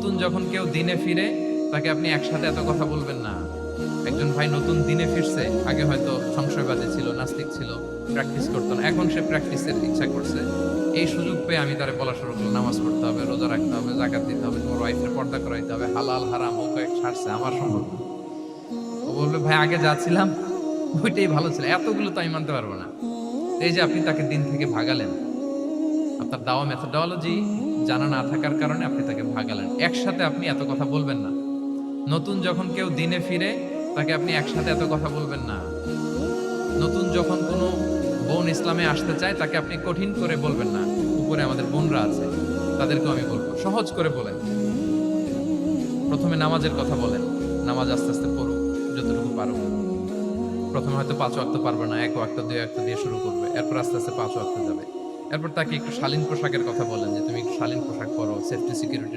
নতুন যখন কেউ দিনে ফিরে তাকে আপনি একসাথে এত কথা বলবেন না। একজন ভাই নতুন দিনে ফিরছে, আগে হয়তো সংশয়বাদী ছিল, নাস্তিক ছিল, প্র্যাকটিস করতো না, এখন সে প্র্যাকটিসের ইচ্ছা করছে। এই সুযোগ পেয়ে আমি তারে বলা শুরু করলাম, নামাজ পড়তে হবে, রোজা রাখতে হবে, জাকাত দিতে হবে, তোমার ওয়াইফের পর্দা করাইতে হবে, হালাল হারাম ও কয়েক ছাড়ছে, আমার সম্ভব না। ও বলবে ভাই আগে যা ছিলাম ওইটাই ভালো ছিল, এতগুলো তো আমি মানতে পারবো না। এই যে আপনি তাকে দিন থেকে ভাগালেন, আপনার দাওয়া মেথোডোলজি জানা না থাকার কারণে আপনি তাকে ভাগালেন। একসাথে আপনি এত কথা বলবেন না। নতুন যখন কেউ দিনে ফিরে তাকে আপনি একসাথে এত কথা বলবেন না। নতুন যখন কোনো বোন ইসলামে আসতে চায় তাকে আপনি কঠিন করে বলবেন না। উপরে আমাদের বোনরা আছে, তাদেরকেও আমি বলবো সহজ করে বলেন। প্রথমে নামাজের কথা বলেন, নামাজ আস্তে আস্তে পড়ুক যতটুকু পারুক। প্রথমে হয়তো 5 ওয়াক্ত পারবে না, 1 ওয়াক্ত 2 ওয়াক্ত দিয়ে শুরু করবে, এরপর আস্তে আস্তে 5 ওয়াক্ত যাবে। এরপর তাকে একটু শালীন পোশাকের কথা বলেন যে তুমি একটু শালীন পোশাক পরো, সেফটি সিকিউরিটি